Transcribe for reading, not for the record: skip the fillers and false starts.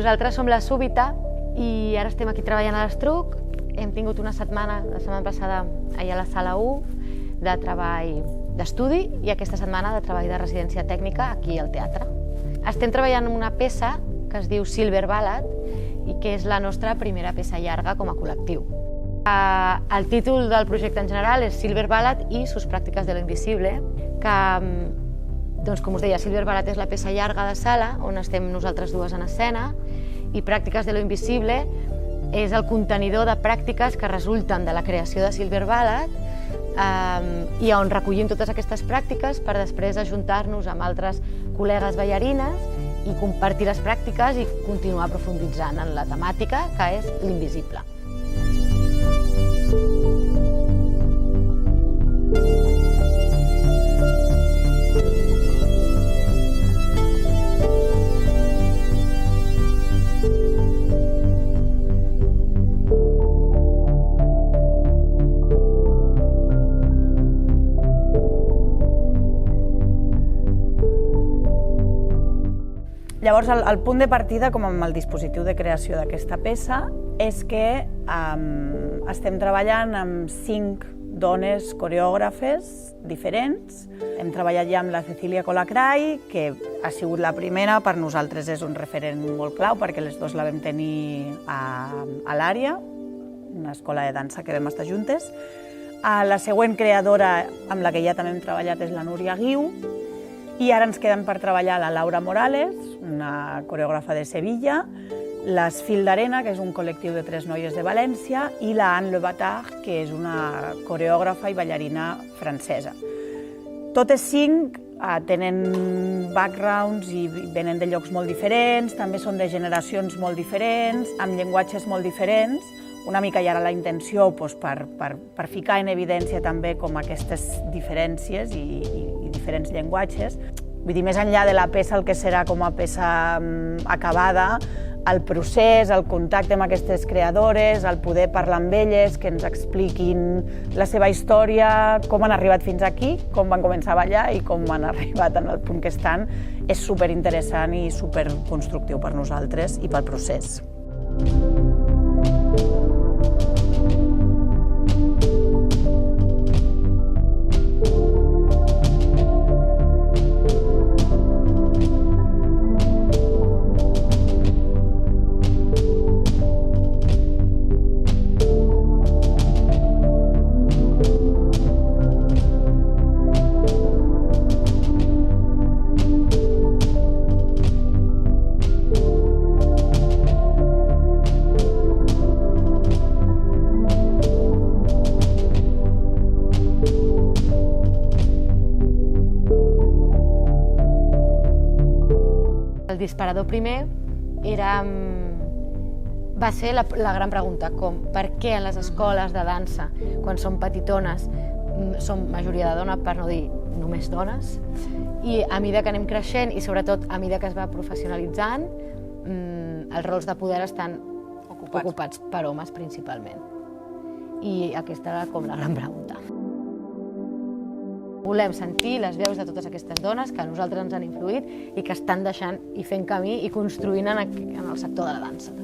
Nosaltres som la Súbita i ara estem aquí treballant a l'Estruc. Hem tingut una setmana, la setmana passada, allà a la sala 1, de treball d'estudi i aquesta setmana de treball de residència tècnica aquí al teatre. Estem treballant en una peça que es diu Silver Ballad i que és la nostra primera peça llarga com a col·lectiu. El títol del projecte en general és Silver Ballad i sus pràctiques de lo invisible, que, doncs, com us deia, Silver Ballad és la peça llarga de sala, on estem nosaltres dues en escena, i Pràctiques de lo invisible és el contenidor de pràctiques que resulten de la creació de Silver Ballad i on recollim totes aquestes pràctiques per després ajuntar-nos amb altres col·legues ballarines i compartir les pràctiques i continuar profunditzant en la temàtica que és l'invisible. Llavors, el punt de partida, com amb el dispositiu de creació d'aquesta peça, és que estem treballant amb 5 dones coreògrafes diferents. Hem treballat ja amb la Cecília Colacray, que ha sigut la primera, per nosaltres és un referent molt clau, perquè les dues la vam tenir a l'Àrea, una escola de dansa que vam estar juntes. La següent creadora amb la que ja també hem treballat és la Núria Guiu, i ara ens queden per treballar la Laura Morales, una coreògrafa de Sevilla, l'Esfil d'Arena, que és un col·lectiu de 3 noies de València, i la Anne Le Batard, que és una coreògrafa i ballarina francesa. Totes 5 tenen backgrounds i venen de llocs molt diferents, també són de generacions molt diferents, amb llenguatges molt diferents. Una mica ja era la intenció per ficar en evidència també com aquestes diferències i diferents llenguatges. Vull dir, més enllà de la peça, el que serà com a peça acabada, el procés, el contacte amb aquestes creadores, el poder parlar amb elles, que ens expliquin la seva història, com han arribat fins aquí, com van començar a ballar i com han arribat en el punt que estan, és superinteressant i superconstructiu per nosaltres i pel procés. El disparador primer va ser la gran pregunta, per què en les escoles de dansa, quan són petitones, som majoria de dones, per no dir només dones, i a mesura que anem creixent i sobretot a mesura que es va professionalitzant, els rols de poder estan ocupats per homes principalment. I aquesta era com la gran pregunta. Volem sentir les veus de totes aquestes dones que a nosaltres ens han influït i que estan deixant i fent camí i construint en el sector de la dansa.